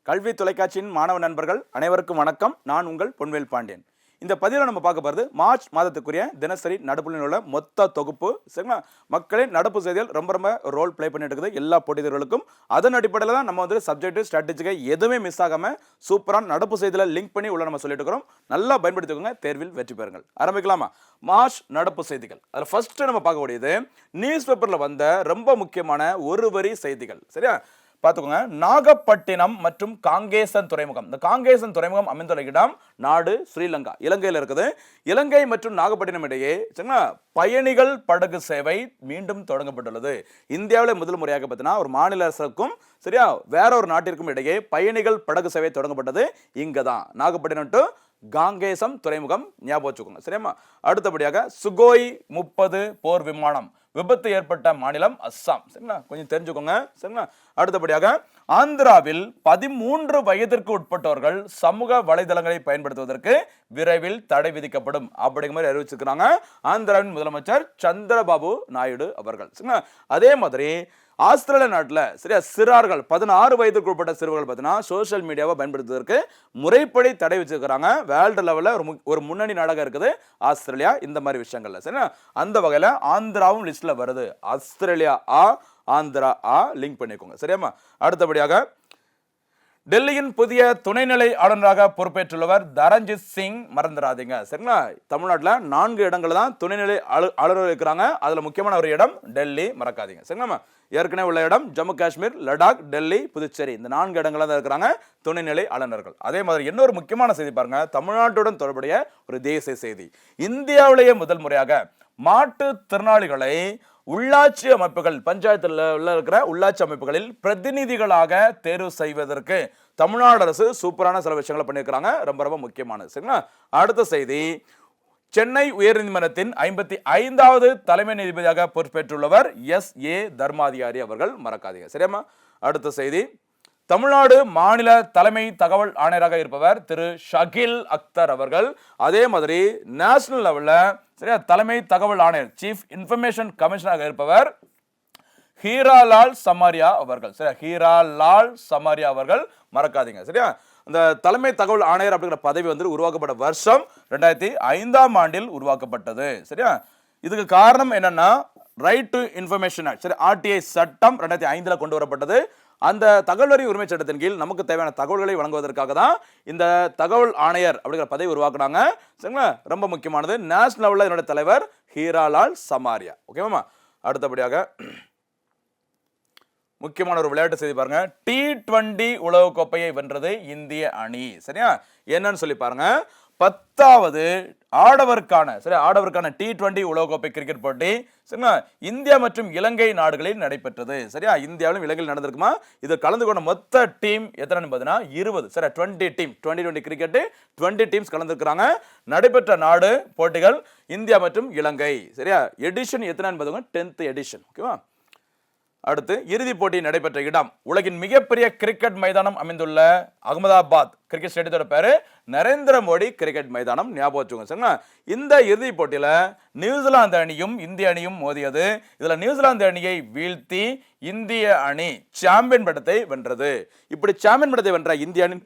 கல்வி தொலைக்காட்சியின் மாணவ நண்பர்கள் அனைவருக்கும் வணக்கம். நான் உங்கள் பொன்வேல் பாண்டியன். இந்த பதிவில் நம்ம பார்க்க போகிறது மார்ச் மாதத்துக்குரிய தினசரி நடப்புகளில் உள்ள மொத்த தொகுப்பு. சரிங்களா? மக்களின் நடப்பு செய்திகள் ரொம்ப ரோல் பிளே பண்ணிட்டு இருக்குது எல்லா போட்டித் தேர்வுகளுக்கும். அதன் அடிப்படையில் தான் நம்ம வந்து சப்ஜெக்ட் ஸ்ட்ராட்டஜிக்கை எதுவுமே மிஸ் ஆகாமல் சூப்பரான நடப்பு செய்தியில் லிங்க் பண்ணி உள்ள நம்ம சொல்லிட்டு இருக்கிறோம். நல்லா பயன்படுத்திக்கோங்க, தேர்வில் வெற்றி பெறுங்கள். ஆரம்பிக்கலாமா? மார்ச் நடப்பு செய்திகள். அதில் ஃபர்ஸ்ட் நம்ம பார்க்கக்கூடியது நியூஸ் பேப்பரில் வந்த ரொம்ப முக்கியமான ஒரு வரி செய்திகள். சரியா? பார்த்துக்கோங்க. நாகப்பட்டினம் மற்றும் காங்கேசன் துறைமுகம். இந்த காங்கேசன் துறைமுகம் அமைந்துள்ள இடம் நாடு ஸ்ரீலங்கா, இலங்கையில் இருக்குது. இலங்கை மற்றும் நாகப்பட்டினம் இடையே பயணிகள் படகு சேவை மீண்டும் தொடங்கப்பட்டுள்ளது. இந்தியாவில் முதல் முறையாக பார்த்தீங்கன்னா ஒரு மாநில அரசுக்கும் சரியா வேற ஒரு நாட்டிற்கும் இடையே பயணிகள் படகு சேவை தொடங்கப்பட்டது இங்கே தான், நாகப்பட்டினம் டு காங்கேசம் துறைமுகம். ஞாபகம் வச்சுக்கோங்க. சரியாமா? அடுத்தபடியாக சுகோய் 30 போர் விமானம் விபத்து ஏற்பட்ட மாநிலம் அஸ்ஸாம். சரிங்களா? கொஞ்சம் தெரிஞ்சுக்கோங்க. சரிங்களா? அடுத்தபடியாக ஆந்திராவில் 13 வயதிற்கு உட்பட்டவர்கள் சமூக வலைதளங்களை பயன்படுத்துவதற்கு விரைவில் தடை விதிக்கப்படும் அப்படிங்கிற மாதிரி அறிவிச்சிருக்கிறாங்க ஆந்திராவின் முதலமைச்சர் சந்திரபாபு நாயுடு அவர்கள். சரிங்களா? அதே மாதிரி ஆஸ்திரேலியா நாட்டில் சரியா சிறார்கள் 16 வயதுக்கு உட்பட்ட சிறுவர்கள் பார்த்தீங்கன்னா சோசியல் மீடியாவை பயன்படுத்துவதற்கு முறைப்படி தடை வச்சிருக்கிறாங்க. வேர்ல்டு லெவலில் ஒரு முன்னணி நாடாக இருக்குது ஆஸ்திரேலியா இந்த மாதிரி விஷயங்கள்ல. சரியா? அந்த வகையில் ஆந்திராவும் லிஸ்ட்ல வருது. ஆஸ்திரேலியா ஆந்திரா லிங்க் பண்ணிக்கோங்க. சரியாமா? அடுத்தபடியாக டெல்லியின் புதிய துணைநிலை ஆளுநராக பொறுப்பேற்றுள்ளவர் தரஞ்சித் சிங். மறந்துடாதீங்க. சரிங்களா? தமிழ்நாட்டில் 4 இடங்கள் தான் துணைநிலை ஆளுநர் இருக்கிறாங்க. அதில் முக்கியமான ஒரு இடம் டெல்லி, மறக்காதீங்க. சரிங்களா? ஏற்கனவே உள்ள இடம் ஜம்மு காஷ்மீர், லடாக், டெல்லி, புதுச்சேரி. இந்த 4 இடங்கள் தான் இருக்கிறாங்க துணைநிலை ஆளுநர்கள். அதே மாதிரி இன்னொரு முக்கியமான செய்தி பாருங்க, தமிழ்நாட்டுடன் தொடர்புடைய ஒரு தேசிய செய்தி. இந்தியாவிலேயே முதல் முறையாக மாற்றுத்திறனாளிகளை உள்ளாட்சி அமைப்புகள், பஞ்சாயத்தில் இருக்கிற உள்ளாட்சி அமைப்புகளில் பிரதிநிதிகளாக தேர்வு செய்வதற்கு தமிழ்நாடு அரசு சூப்பரான சில விஷயங்களை பண்ணியிருக்கிறாங்க. ரொம்ப முக்கியமானது. சரிங்களா? அடுத்த செய்தி, சென்னை உயர்நீதிமன்றத்தின் 55வது தலைமை நீதிபதியாக பொறுப்பேற்றுள்ளவர் SA தர்மாதிகாரி அவர்கள். மறக்காதீங்க. சரியாமா? அடுத்த செய்தி, தமிழ்நாடு மாநில தலைமை தகவல் ஆணையராக இருப்பவர் திரு ஷகில் அக்தர் அவர்கள். அதே மாதிரி நேஷனல் லெவல்ல சரியா தலைமை தகவல் ஆணையர் சீஃப் இன்ஃபர்மேஷன் கமிஷனராக இருப்பவர் ஹீராலால் சமாரியா அவர்கள். சரியா? ஹீராலால் சமாரியா அவர்கள். மறக்காதீங்க. சரியா? இந்த தலைமை தகவல் ஆணையர் அப்படிங்கிற பதவி வந்து உருவாக்கப்பட்ட வருஷம் 2005ஆம் ஆண்டில் உருவாக்கப்பட்டது. சரியா? இதுக்கு காரணம் என்னன்னா ரைட் டு இன்ஃபர்மேஷன் ஆக்ட், சரி, RTI சட்டம் 2005 கொண்டு வரப்பட்டது. அந்த தகவல் அறியும் உரிமை சட்டத்தின் கீழ் நமக்கு தேவையான தகவல்களை வழங்குவதற்காக தான் இந்த தகவல் ஆணையர் அப்படிங்கிற பதவி உருவாக்குனாங்க. சரிங்களா? ரொம்ப முக்கியமானது. நேஷனல் லெவலில் என்னோட தலைவர் ஹீராலால் சமாரியா. ஓகேவா? அடுத்தபடியாக முக்கியமான ஒரு விளையாட்டு செய்தி பாருங்க. T20 உலகக்கோப்பையை வென்றது இந்திய அணி. சரியா? என்னன்னு சொல்லி பாருங்க. 10வது ஆடவருக்கான T20 உலகக்கோப்பை கிரிக்கெட் போட்டி சரிங்களா இந்தியா மற்றும் இலங்கை நாடுகளில் நடைபெற்றது. சரியா? இந்தியாவிலும் இலங்கையில் நடந்திருக்குமா? இது கலந்து கொண்ட மொத்த டீம் எத்தனைன்னு பார்த்தீங்கன்னா 20. சரியா? 20 டீம். 20 cricket 20 teams கலந்துருக்கிறாங்க. நடைபெற்ற நாடு போட்டிகள் இந்தியா மற்றும் இலங்கை. சரியா? எடிஷன் எத்தனைன்னு பார்த்தீங்கன்னா 10th எடிஷன். ஓகேவா? அடுத்து இறுதிப் போட்டி நடைபெற்ற இடம் உலகின் மிகப்பெரிய கிரிக்கெட் மைதானம் அமைந்துள்ள அகமதாபாத் கிரிக்கெட் ஸ்டேடியத்தோட பேரு நரேந்திர மோடி கிரிக்கெட் மைதானம். ஞாபகம் வச்சுக்கோங்க. சரிங்களா? இந்த இறுதிப் போட்டியில நியூசிலாந்து அணியும் இந்திய அணியும் மோதியது. இதுல நியூசிலாந்து அணியை வீழ்த்தி இந்திய அணி சாம்பியன் பட்டத்தை வென்றது. இப்படி சாம்பியன் பட்டத்தை வென்ற இந்திய அணி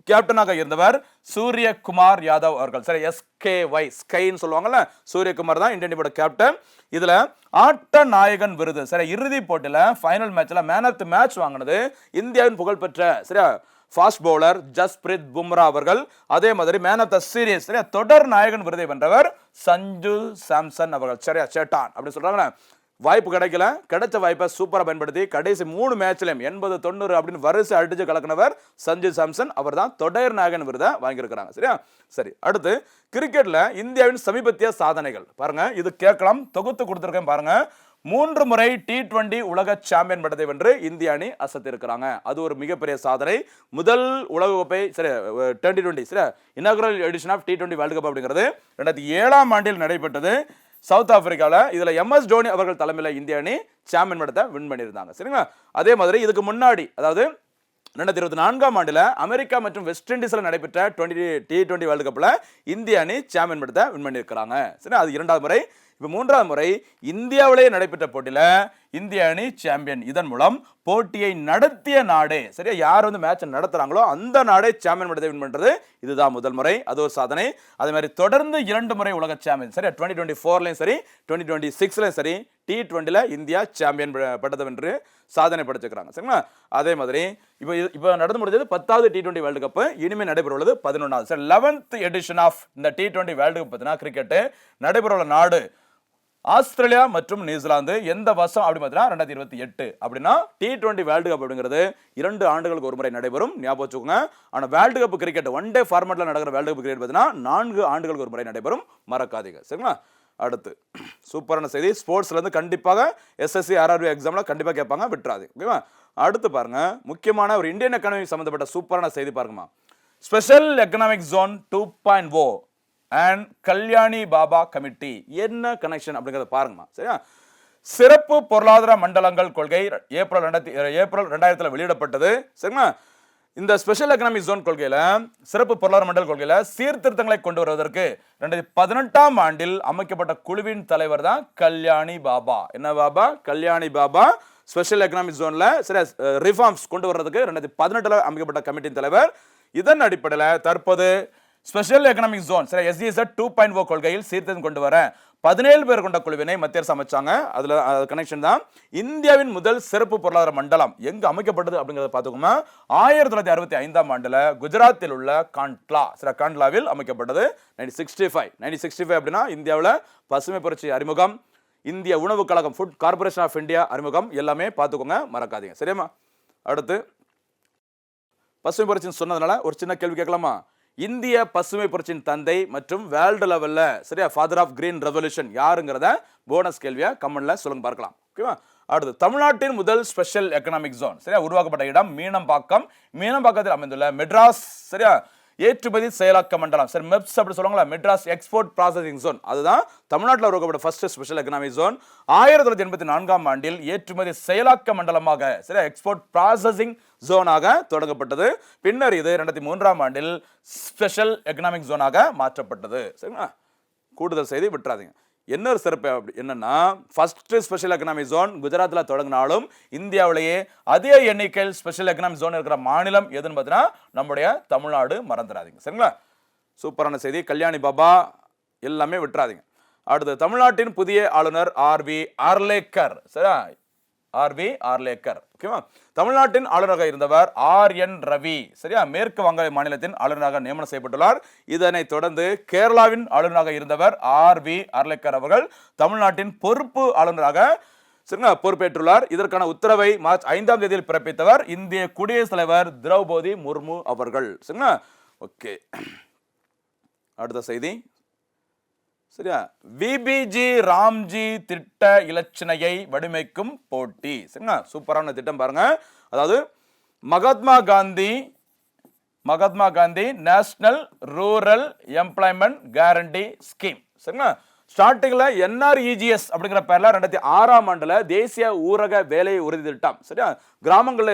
கேப்டனாக இருந்தவர் சூரியகுமார் யாதவ் அவர்கள். சரி, SKY ஸ்கைன்னு சொல்லுவாங்கல்ல, சூரியகுமார் தான் இந்தியன் அணியோட கேப்டன். இதுல ஆட்ட நாயகன் விருது சரி இறுதி போட்டியில ஃபைனல் மேட்ச்ல மேன் ஆஃப் தி மேட்ச் வாங்கினது இந்தியாவின் புகழ்பெற்ற சரியா ஃபாஸ்ட் பவுலர் ஜஸ்பிரீத் பும்ரா அவர்கள். அதே மாதிரி மேன் ஆஃப் தி சீரிஸ் சரியா தொடர் நாயகன் விருதை வென்றவர் சஞ்சு சாம்சன் அவர்கள். சரியா? சேட்டான் அப்படி சொல்றாங்களே. வாய்ப்பு கிடைச்ச வாய்ப்பை சூப்பரா பயன்படுத்தி கடைசி 3 மேட்ச்லயும் 80, 90 அப்படின்னு வரிசை அடிச்சு கலக்கினவர் சஞ்சு சாம்சன். அவர் தான் தொடர் நாயகன் விருதை வாங்கியிருக்கிறாங்க. சரியா? சரி, அடுத்து கிரிக்கெட்ல இந்தியாவின் சமீபத்திய சாதனைகள் பாருங்க. இது கேட்கலாம், தொகுத்து கொடுத்திருக்கேன் பாருங்க. 3 முறை T20 உலக சாம்பியன் பட்டத்தை வென்று இந்திய அணி அசத்திருக்கிறாங்க. அது ஒரு மிகப்பெரிய சாதனை. முதல் உலகக்கோப்பை சரி 2020 சரி inaugural edition of T20 world cup அப்படிங்கிறது 2007ஆம் ஆண்டில் நடைபெற்றது சவுத் ஆப்பிரிக்காவில். இதுல MS டோனி அவர்கள் தலைமையில் இந்திய அணி சாம்பியன் பட்டத்தை வின் பண்ணியிருந்தாங்க. சரிங்களா? அதே மாதிரி இதுக்கு முன்னாடி அதாவது 2024ஆம் ஆண்டில் அமெரிக்கா மற்றும் வெஸ்ட் இண்டீஸ்ல நடைபெற்ற T20 வேர்ல்டு கப்ல இந்திய அணி சாம்பியன் பட்டத்தை வின் பண்ணியிருக்கிறாங்க. சரி, அது 2வது முறை. இப்போ 3வது முறை இந்தியாவிலேயே நடைபெற்ற போட்டியில இந்திய அணி சாம்பியன். இதன் மூலம் போட்டியை நடத்திய நாடே, சரியா, யார் வந்து மேட்ச் நடத்துறாங்களோ அந்த நாடே சாம்பியன் பட்டத்தை வின் பண்றது இதுதான் முதல் முறை. அது ஒரு சாதனை. அதே மாதிரி தொடர்ந்து 2 முறை உலக சாம்பியன், சரியா, 2024லயும் சரி 2026லயும் சரி T20ல இந்தியா சாம்பியன் பட்டத்தை வென்று சாதனை படைச்சிருக்காங்க, சரிங்களா. அதே மாதிரி இப்போ நடந்து முடிஞ்சது 10வது T20 வேர்ல்டு கப், இனிமே நடைபெறுவது 11வது, சரி, 11th எடிஷன் ஆஃப் இந்த T20 வேர்ல்டு கப் பார்த்தீங்கன்னா கிரிக்கெட் நடைபெறவுள்ள நாடு ஆஸ்திரேலியா மற்றும் நியூசிலாந்து. எந்த வருஷம் அப்படி பார்த்தீங்கன்னா 2028. அப்படின்னா T20 வேர்ல்டு கப் அப்படிங்கிறது 2 ஆண்டுகளுக்கு ஒரு முறை நடைபெறும், ஞாபகம் வச்சுக்கோங்க. ஆனால் world cup cricket one day ஃபார்மேட்ல நடக்கிற வேர்ல்டு கப் கிரிக்கெட் பார்த்தீங்கன்னா 4 ஆண்டுகளுக்கு ஒரு முறை நடைபெறும், மறக்காதீங்க, சரிங்களா. அடுத்து சூப்பரான செய்தி, ஸ்போர்ட்ஸ்ல இருந்து கண்டிப்பாக SSC RRB எக்ஸாம்ல கண்டிப்பாக கேட்பாங்க, விட்டுறாது, ஓகேவா. அடுத்து பாருங்க, முக்கியமான ஒரு இந்தியன் எக்கனாமி சம்பந்தப்பட்ட சூப்பரான செய்தி பாருங்கம்மா. Special economic zone 2.0 and Kalyani Baba committee என்ன கனெக்ஷன் அப்படிங்கறத பாருங்கம்மா, சரியா. சிறப்பு பொருளாதார மண்டலங்கள் கொள்கை ஏப்ரல் 2000 வெளியிடப்பட்டது, சரிங்களா. இந்த ஸ்பெஷல் எக்கனாமிக் ஜோன் கொள்கையில, சிறப்பு பொருளாதார மண்டல கொள்கையில சீர்திருத்தங்களை கொண்டு வருவதற்கு 2018ஆம் ஆண்டில் அமைக்கப்பட்ட குழுவின் தலைவர் தான் கல்யாணி பாபா. என்ன பாபா? கல்யாணி பாபா. ஸ்பெஷல் எக்கனாமிக் ஜோன்ல சில ரிஃபார்ம்ஸ் கொண்டு வர்றதுக்கு 2018ல அமைக்கப்பட்ட கமிட்டியின் தலைவர். இதன் அடிப்படையில் தற்போது ஸ்பெஷல் எக்கனாமிக் ஜோன், சரி, SEZ 2.0 கொள்கையில் சீர்திருத்தம் கொண்டு வர 17 பேர் கொண்ட குழுவினை மத்திய அரசு அமைச்சாங்க. அதுல கனெக்ஷன் தான் இந்தியாவின் முதல் சிறப்பு பொருளாதார மண்டலம் எங்க அமைக்கப்பட்டது அப்படிங்கறத பாத்துக்கோமா. 1965ஆம் ஆண்டுல குஜராத்தில் உள்ள காண்ட்லா, சரி, காண்ட்லாவில் அமைக்கப்பட்டது. 1965 அப்படின்னா இந்தியாவில் பசுமை புரட்சி அறிமுகம், இந்திய உணவு கழகம், ஃபுட் கார்பரேஷன் ஆஃப் இந்தியா அறிமுகம், எல்லாமே பார்த்துக்கோங்க, மறக்காதீங்க, சரியாமா. அடுத்து பசுமை புரட்சின்னு சொன்னதுனால ஒரு சின்ன கேள்வி கேட்கலாமா. இந்திய பசுமை புரட்சியின் தந்தை மற்றும் வேர்ல்டு லெவல்ல, சரியா, ஃபாதர் ஆஃப் கிரீன் ரெவல்யூஷன் யாருங்கிறத போனஸ் கேள்வியா கமெண்ட்ல சொல்லுங்க பார்க்கலாம், ஓகேவா. அடுத்து தமிழ்நாட்டின் முதல் ஸ்பெஷல் எக்கனாமிக் ஜோன், சரியா, உருவாக்கப்பட்ட இடம் மீனம்பாக்கம். மீனம்பாக்கத்தில் அமைந்துள்ள மெட்ராஸ், சரியா, ஏற்றுமதி செயலாக்க மண்டலம், சரி, மெப்ஸ் அப்படி சொல்லுவாங்களா, மெட்ராஸ் எக்ஸ்போர்ட் ப்ராசஸிங் ஜோன், அதுதான் தமிழ்நாட்டில் உருவாக்கப்பட்ட ஃபர்ஸ்ட் ஸ்பெஷல் எக்கனாமிக் ஜோன். 1984ஆம் ஆண்டில் ஏற்றுமதி செயலாக்க மண்டலமாக, சரி, எக்ஸ்போர்ட் ப்ராசஸிங் ஜோனாக தொடங்கப்பட்டது. பின்னர் இது 2003ஆம் ஆண்டில் ஸ்பெஷல் எக்கனாமிக் ஜோனாக மாற்றப்பட்டது, சரிங்களா. கூடுதல் செய்தி விட்டுறாதீங்க. என்ன ஒரு சிறப்பு என்னன்னா, ஃபர்ஸ்ட் ஸ்பெஷல் எக்கனாமிக் ஜோன் குஜராத்தில் தொடங்கினாலும் இந்தியாவிலேயே அதிக எண்ணிக்கையில் ஸ்பெஷல் எக்கனாமிக் ஜோன் இருக்கிற மாநிலம் எதுன்னு பார்த்தீங்கன்னா நம்முடைய தமிழ்நாடு, மறந்துடாதீங்க, சரிங்களா. சூப்பரான செய்தி. கல்யாணி பாபா எல்லாமே விட்டுறாதீங்க. அடுத்து தமிழ்நாட்டின் புதிய ஆளுநர் RV ஆர்லேக்கர், சரியா, RV ஆர்லேக்கர், ஓகேவா. தமிழ்நாட்டின் ஆளுநராக இருந்தவர் RN ரவி, சரியா, மேற்கு வங்க மாநிலத்தின் ஆளுநராக நியமனம் செய்யப்பட்டுள்ளார். இதனைத் தொடர்ந்து கேரளாவின் ஆளுநராக இருந்தவர் RV ஆர்லேக்கர் அவர்கள் தமிழ்நாட்டின் பொறுப்பு ஆளுநராக, சரிங்களா, பொறுப்பேற்றுள்ளார். இதற்கான உத்தரவை மார்ச் 5ஆம் தேதியில் பிறப்பித்தவர் இந்திய குடியரசுத் தலைவர் திரௌபதி முர்மு அவர்கள், சரிங்களா. ஓகே, அடுத்த செய்தி, சரியா, VBG ராம்ஜி திட்ட இலச்சினையை வடிவமைக்கும் போட்டி, சரிங்களா. சூப்பரான திட்டம் பாருங்க. அதாவது Mahatma Gandhi national rural employment guarantee scheme, சரிங்களா. ஸ்டார்டிங்ல NREGS அப்படிங்கிற பேர்ல 2006ஆம் ஆண்டுல தேசிய ஊரக வேலை உறுதி திட்டம், சரியா, கிராமங்களில்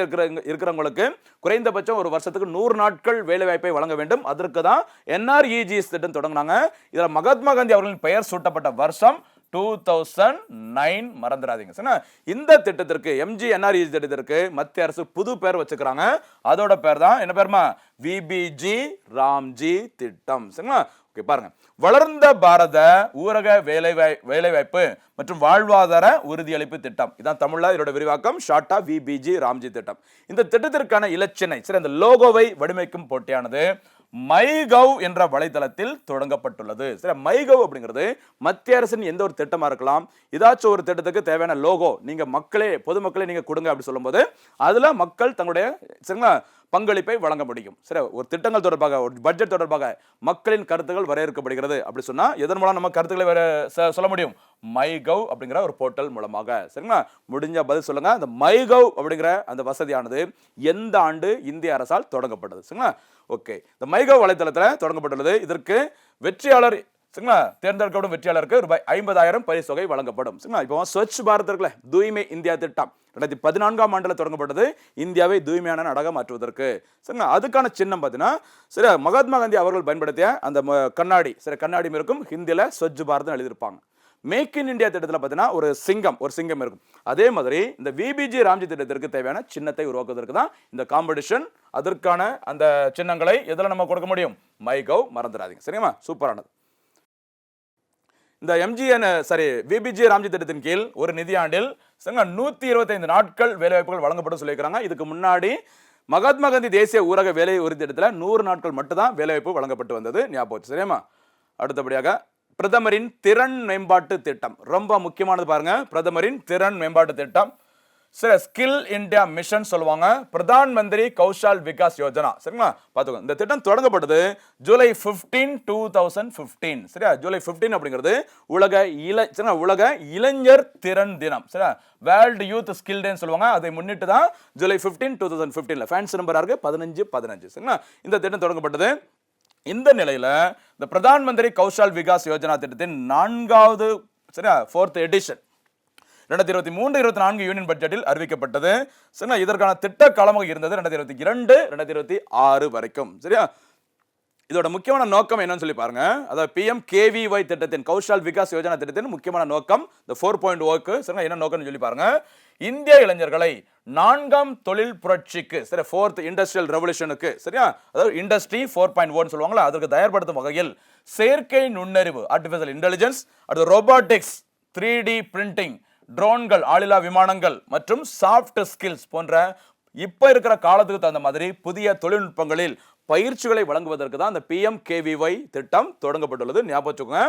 இருக்கிறவங்களுக்கு குறைந்தபட்சம் ஒரு வருஷத்துக்கு 100 நாட்கள் வேலை வாய்ப்பை வழங்க வேண்டும். அதற்கு தான் NREGS திட்டம் தொடங்கினாங்க. இதுல மகாத்மா காந்தி அவர்களின் பெயர் சூட்டப்பட்ட வருஷம் 2009, மறந்துடாதீங்க, சரிங்களா. இந்த திட்டத்திற்கு MGNREGS திட்டத்திற்கு மத்திய அரசு புது பேர் வச்சுக்கிறாங்க. அதோட பேர் தான் என்ன பேருமா? VBG ராம்ஜி திட்டம், சரிங்களா. ஓகே, பாருங்க, வளர்ந்த பாரத ஊரக வேலைவாய்ப்பு மற்றும் வாழ்வாதார உறுதியளிப்பு திட்டம், இதான் தமிழ்ல இதோட விரிவாக்கம், ஷார்ட்டா VBG ராம்ஜி திட்டம். இந்த திட்டத்திற்கான இலச்சினை, சரி, அந்த லோகோவை வடிவமைக்கும் போட்டியானது MyGov என்ற வலைதளத்தில் தொடங்கப்பட்டுள்ளது. சரி, MyGov அப்படிங்கிறது மத்திய அரசின் எந்த ஒரு திட்டமா இருக்கலாம், ஏதாச்சும் ஒரு திட்டத்துக்கு தேவையான லோகோ நீங்க பொதுமக்களே நீங்க கொடுங்க அப்படி சொல்லும்போது அதுல மக்கள் தங்களுடைய, சரிங்களா, பங்களிப்பை வழங்க முடியும். சரி, ஒரு திட்டங்கள் தொடர்பாக, ஒரு பட்ஜெட் தொடர்பாக மக்களின் கருத்துக்கள் வரையறுக்கப்படுகிறது அப்படி சொன்னா எதன் மூலம் நம்ம கருத்துக்களை சொல்ல முடியும்? MyGov அப்படிங்கிற ஒரு போர்ட்டல் மூலமாக, சரிங்களா. முடிஞ்ச பதில் சொல்லுங்க. அந்த MyGov அப்படிங்கிற அந்த வசதியானது எந்த ஆண்டு இந்திய அரசால் தொடங்கப்பட்டது? சரிங்களா. ஓகே, இந்த MyGov வலைத்தளத்தில் தொடங்கப்பட்டுள்ளது. இதற்கு வெற்றியாளர், சரிங்களா, தேர்ந்தெடுக்கப்படும் வெற்றியாளருக்கு ரூபாய் 50,000 பரிசு தொகை வழங்கப்படும். சரிங்களா. இப்போ ஸ்வச் பாரத் இருக்குல்ல, தூய்மை இந்தியா திட்டம் 2014ஆம் ஆண்டில் தொடங்கப்பட்டது, இந்தியாவை தூய்மையான நாடாக மாற்றுவதற்கு. சரிங்களா. அதுக்கான சின்னம் பார்த்தீங்கன்னா, சரி, மகாத்மா காந்தி அவர்கள் பயன்படுத்திய அந்த கண்ணாடி, சரி, கண்ணாடி இருக்கும், ஹிந்தியில் ஸ்வச் பாரத் எழுதியிருப்பாங்க. மேக் இன் இந்தியா திட்டத்தில் பார்த்தீங்கன்னா ஒரு சிங்கம் இருக்கும். அதே மாதிரி இந்த விபிஜி ராம்ஜி திட்டத்திற்கு தேவையான சின்னத்தை உருவாக்குவதற்கு தான் இந்த காம்படிஷன். அதற்கான அந்த சின்னங்களை எதில் நம்ம கொடுக்க முடியும்? மைகவ், மறந்துடாதீங்க. சரிங்களா? சூப்பரானது. இந்த விபிஜி ராம்ஜி திட்டத்தின் கீழ் ஒரு நிதியாண்டில் 125 நாட்கள் வேலைவாய்ப்புகள் வழங்கப்படும் சொல்லியிருக்கிறாங்க. இதுக்கு முன்னாடி மகாத்மா காந்தி தேசிய ஊரக வேலை உறுதி திட்டத்தில் 100 நாட்கள் மட்டும் தான் வேலைவாய்ப்பு வழங்கப்பட்டு வந்தது. ஞாபகம் சரியாமா? அடுத்தபடியாக பிரதமரின் திறன் மேம்பாட்டு திட்டம் ரொம்ப முக்கியமானது பாருங்க. பிரதமரின் திறன் மேம்பாட்டு திட்டம் ஸ்கில் இந்தியா மிஷன் சொல்லுவாங்க. பிரதான் மந்திரி கௌஷல் விகாஸ் யோஜனா. சரிங்களா? பார்த்துக்கோங்க. இந்த திட்டம் தொடங்கப்பட்டது ஜூலை 15, 2015. சரியா? ஜூலை 15 அப்படிங்கிறது உலக இளைஞர் திறன் தினம். சரியா? வேர்ல்டு யூத் ஸ்கில் டேன்னு சொல்லுவாங்க. அதை முன்னிட்டு தான் ஜூலை 15, 2015 ஃபேன்சி நம்பரா இருக்கு 15. சரிங்களா? இந்த திட்டம் தொடங்கப்பட்டது. இந்த நிலையில இந்த பிரதான் மந்திரி கௌஷல் விகாஸ் யோஜனா திட்டத்தின் 4th எடிஷன் 2023-24 யூனியன் பட்ஜெட்டில் அறிவிக்கப்பட்டது. சரிங்களா? இதற்கான திட்ட காலமாக இருந்தது 2022-2026 வரைக்கும். சரியா? இதோட முக்கியமான நோக்கம் என்னன்னு சொல்லி பாருங்க. அதாவது PMKVY திட்டத்தின் கௌஷல் விகாஸ் யோஜனா திட்டத்தின் முக்கியமான நோக்கம் இந்த 4.0க்கு சரிங்களா என்ன நோக்கம்னு சொல்லி பாருங்க. இந்திய இளைஞர்களை 4ஆம் தொழில் புரட்சிக்கு, சரி 4th இண்டஸ்ட்ரியல் ரெவல்யூஷனுக்கு, சரியா அதாவது இண்டஸ்ட்ரி 4.1 சொல்லுவாங்களா, அதற்கு தயார்படுத்தும் வகையில் செயற்கை நுண்ணறிவு ஆர்டிஃபிஷியல் இன்டெலிஜென்ஸ், அடுத்து ரோபோட்டிக்ஸ், 3D பிரிண்டிங், ட்ரோன்கள், ஆளில்லா விமானங்கள் மற்றும் சாஃப்ட் ஸ்கில்ஸ் போன்ற இப்ப இருக்கிற காலத்துக்கு தகுந்த மாதிரி புதிய தொழில்நுட்பங்களில் பயிற்சிகளை வழங்குவதற்கு தான் இந்த PMKVY திட்டம் தொடங்கப்பட்டுள்ளது. ஞாபகம் வச்சுக்கோங்க.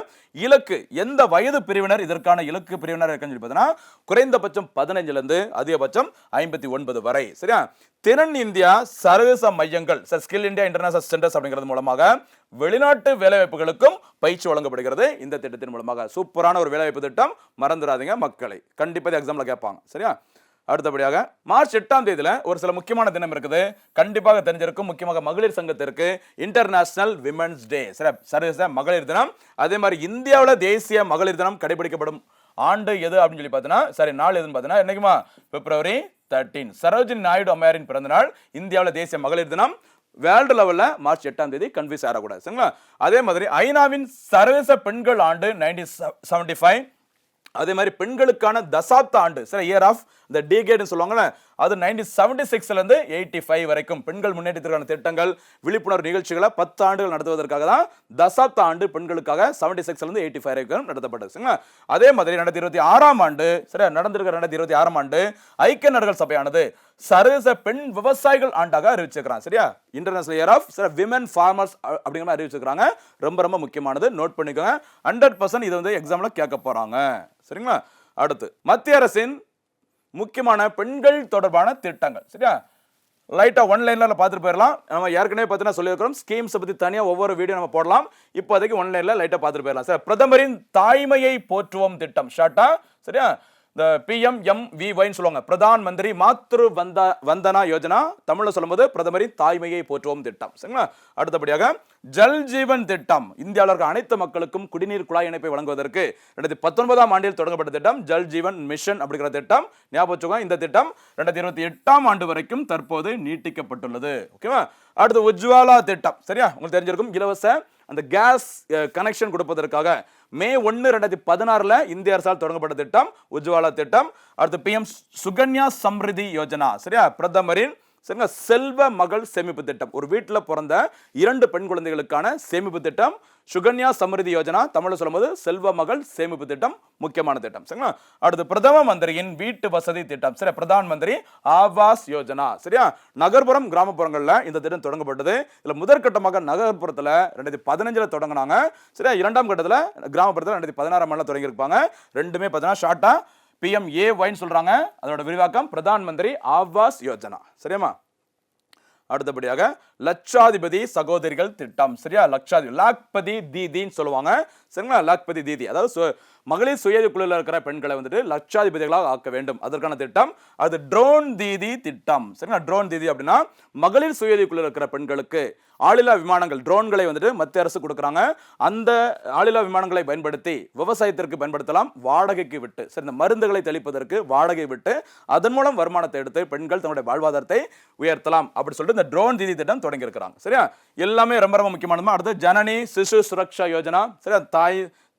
இலக்கு எந்த வயது பிரிவினர் இதற்கான இலக்கு பிரிவினர் இருக்குன்னு சொல்லி பார்த்தீங்கன்னா குறைந்தபட்சம் 15 இருந்து அதிகபட்சம் 59 வரை. சரியா? திறன் இந்தியா சர்வதேச மையங்கள், ஸ்கில் இந்தியா இன்டர்நேஷனல் சென்டர்ஸ் அப்படிங்கிறது மூலமாக வெளிநாட்டு வேலைவாய்ப்புகளுக்கும் பயிற்சி வழங்கப்படுகிறது. இந்த திட்டத்தின் மூலமாக சூப்பரான ஒரு வேலைவாய்ப்பு திட்டம். மறந்துடாதீங்க மக்களை, கண்டிப்பாக எக்ஸாம்ல கேட்பாங்க. சரியா? அடுத்தபடியாக மார்ச் 8ஆம் தேதியில ஒரு சில முக்கியமான தினம் இருக்குது, கண்டிப்பாக தெரிஞ்சிருக்கும். முக்கியமாக மகளிர் சங்கத்திற்கு இன்டர்நேஷனல் விமென்ஸ் டே, சர்வதேச மகளிர் தினம். அதே மாதிரி இந்தியாவில் தேசிய மகளிர் தினம் கடைபிடிக்கப்படும் ஆண்டு எது அப்படின்னு சொல்லி பார்த்தீங்கன்னா நாள் எதுன்னு பார்த்தீங்கன்னா என்னைக்குமா February 13 சரோஜினி நாயுடு அம்மையாரின் பிறந்த நாள். இந்தியாவில் தேசிய மகளிர் தினம். வேர்ல்டு லெவல்ல மார்ச் 8ஆம் தேதி கன்ஃபியூஸ் ஆகக்கூடாது. சரிங்களா? அதே மாதிரி ஐநாவின் சர்வதேச பெண்கள் ஆண்டு 1975. அதே மாதிரி பெண்களுக்கான தசாப்த ஆண்டு, சரி இயர் ஆஃப் த டிகேட்னு சொல்லுவாங்கல்ல, அது 1976 இருந்து 85 வரைக்கும் பெண்கள் முன்னேற்றத்திற்கான திட்டங்கள், விழிப்புணர்வு நிகழ்ச்சிகளை 10 ஆண்டுகள் நடத்துவதற்காக தான் தசாப்த ஆண்டு பெண்களுக்காக 76 இருந்து 85 வரைக்கும் நடத்தப்பட்டது. சரிங்களா? அதே மாதிரி 2026ஆம் ஆண்டு, சரி நடந்திருக்கிற 2026ஆம் ஆண்டு ஐக்கிய நாடுகள் சபையானது சர்வதேச பெண் விவசாயிகள் ஆண்டாக அறிவிச்சிருக்கிறாங்க. சரியா? International year of women farmers அப்படிங்கிற மாதிரி அறிவிச்சிருக்காங்க. ரொம்ப ரொம்ப முக்கியமானது, நோட் பண்ணிக்கோங்க. 100% இது வந்து எக்ஸாம்ல கேட்க போறாங்க. சரிங்களா? அடுத்து மத்திய அரசின் முக்கியமான பெண்கள் தொடர்பான திட்டங்கள். சரியா? லைட்டா ஒன்லைன்ல பார்த்துட்டு போயிடலாம். நம்ம ஏற்கனவே பார்த்தீங்கன்னா சொல்லியிருக்கிறோம், ஸ்கீம்ஸ் பத்தி தனியாக ஒவ்வொரு வீடியோ நம்ம போடலாம். இப்போதைக்கு ஒன்லைன்ல லைட்டா பார்த்துட்டு போயிடலாம். சரி, பிரதமரின் தாய்மையை போற்றுவோம் திட்டம் ஷார்ட்டா. சரியா? இந்த PMMVY சொல்லுவாங்க, பிரதான் மந்திரி மாத்ரு வந்தனா யோஜனா. தமிழ்ல சொல்லும்போது பிரதமரின் தாய்மையை போற்றுவோம் திட்டம். சரிங்களா? அடுத்தபடியாக ஜல் ஜீவன் திட்டம், இந்தியாவில் இருக்க அனைத்து மக்களுக்கும் குடிநீர் குழாய் இணைப்பை வழங்குவதற்கு 2019ஆம் ஆண்டில் தொடங்கப்பட்ட திட்டம் ஜல் ஜீவன் மிஷன் அப்படிங்கிற திட்டம். ஞாபகம் வச்சுக்கோங்க. இந்த திட்டம் 2028ஆம் ஆண்டு வரைக்கும் தற்போது நீட்டிக்கப்பட்டுள்ளது. ஓகேவா? அடுத்து உஜ்வாலா திட்டம். சரியா? உங்களுக்கு தெரிஞ்சிருக்கும், இலவச அந்த கேஸ் கனெக்ஷன் கொடுப்பதற்காக மே 1, 2016 இந்திய அரசால் தொடங்கப்பட்ட திட்டம் உஜ்வாலா திட்டம். அடுத்து PM சுகன்யா சம்ரிதி யோஜனா. சரியா? பிரதமரின் செல்வ மகள் சேமிப்பு திட்டம், ஒரு வீட்டில் பிறந்த 2 பெண் குழந்தைகளுக்கான சேமிப்பு திட்டம் சுகன்யா சம்ரிதி யோஜனா. தமிழ்ல சொல்லும்போது செல்வ மகள் சேமிப்பு திட்டம், முக்கியமான திட்டம். சரிங்களா? அடுத்து பிரதம மந்திரியின் வீட்டு வசதி திட்டம். சரி, பிரதான் மந்திரி ஆவாஸ் யோஜனா. சரியா? நகர்ப்புறம் கிராமப்புறங்கள்ல இந்த திட்டம் தொடங்கப்பட்டது. இதுல முதற்கட்டமாக நகர்ப்புறத்துல 2015 தொடங்கினாங்க. சரியா? 2ஆம் கட்டத்துல கிராமப்புறத்துல 2016ஆம் ஆண்டுல தொடங்கி இருப்பாங்க. ரெண்டுமே பார்த்தீங்கன்னா ஷார்ட்டா PMAY சொல்றாங்க. அதோட விரிவாக்கம் பிரதான் மந்திரி ஆவாஸ் யோஜனா. சரியாமா? அடுத்தபடியாக லட்சாதிபதி சகோதரிகள் திட்டம். சரியா? லாக்பதி தீதின்னு சொல்லுவாங்க. சரிங்களா? லாக்பதி தீதி அதாவது மகளிர் சுய குழுவில் இருக்கிற பெண்களை வந்துட்டு லட்சாதிபதிகளாக ஆக்க வேண்டும், அதற்கான திட்டம். அது ட்ரோன் தீதி திட்டம். சரிங்களா? ட்ரோன் தீதி அப்படின்னா மகளிர் சுய குழுவில் இருக்கிற பெண்களுக்கு ஆளில்லா விமானங்கள், ட்ரோன்களை வந்துட்டு மத்திய அரசு கொடுக்குறாங்க. அந்த ஆளில்லா விமானங்களை பயன்படுத்தி விவசாயத்திற்கு பயன்படுத்தலாம், வாடகைக்கு விட்டு. சரி, இந்த மருந்துகளை தெளிப்பதற்கு வாடகை விட்டு அதன் மூலம் வருமானத்தை எடுத்து பெண்கள் தன்னுடைய வாழ்வாதாரத்தை உயர்த்தலாம் அப்படி சொல்லிட்டு இந்த ட்ரோன் தீதி திட்டம் தொடங்கி இருக்கிறாங்க. சரியா? எல்லாமே ரொம்ப ரொம்ப முக்கியமானது. அடுத்து ஜனனி சிசு சுரக்ஷா யோஜனா. சரியா?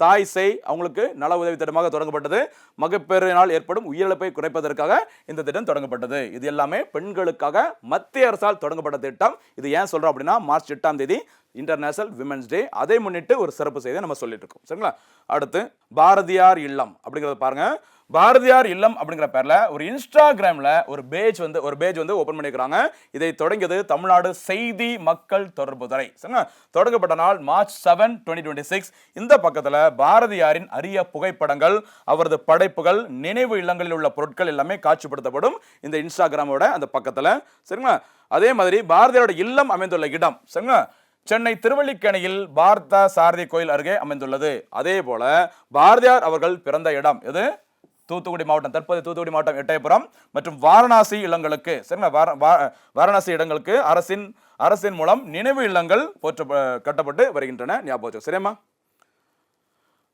தாய் சேய் அவங்களுக்கு நல உதவி திட்டமாக தொடங்கப்பட்டது. மகப்பேறினால் ஏற்படும் உயிரிழப்பை குறைப்பதற்காக இந்த திட்டம் தொடங்கப்பட்டது. இது எல்லாமே பெண்களுக்காக மத்திய அரசால் தொடங்கப்பட்ட திட்டம். இது ஏன் சொல்றோம் அப்படின்னா மார்ச் 8ஆம் தேதி இன்டர்நேஷனல் விமென்ஸ் டே. அதை முன்னிட்டு ஒரு சிறப்பு செய்தியை நம்ம சொல்லிட்டு இருக்கோம். சரிங்களா? அடுத்து பாரதியார் இல்லம் அப்படிங்கறத பாருங்க. பாரதியார் இல்லம் அப்படிங்கிற பேர்ல ஒரு இன்ஸ்டாகிராம்ல ஒரு பேஜ் வந்து ஓபன் பண்ணிருக்காங்க. இதை தொடங்கியது தமிழ்நாடு செய்தி மக்கள் தொடர்பு துறை. சரிங்களா? தொடங்கப்பட்ட நாள் மார்ச் 7, 2026. இந்த பக்கத்துல பாரதியாரின் அரிய புகைப்படங்கள், அவரது படைப்புகள், நினைவு இல்லங்களில் உள்ள பொருட்கள் எல்லாமே காட்சிப்படுத்தப்படும் இந்த இன்ஸ்டாகிராமோட அந்த பக்கத்துல. சரிங்களா? அதே மாதிரி பாரதியாரோட இல்லம் அமைந்துள்ள இடம் சரிங்களா சென்னை திருவல்லிக்கேணியில் பார்த்த சாரதி கோயில் அருகே அமைந்துள்ளது. அதே போல பாரதியார் அவர்கள் பிறந்த இடம் எது? தூத்துக்குடி மாவட்டம், தற்போது தூத்துக்குடி மாவட்டம் எட்டயபுரம் மற்றும் வாரணாசி இல்லங்களுக்கு வாரணாசி இடங்களுக்கு அரசின் மூலம் நினைவு இல்லங்கள் கட்டப்பட்டு வருகின்றன. ஞாபகம் சரியாமா?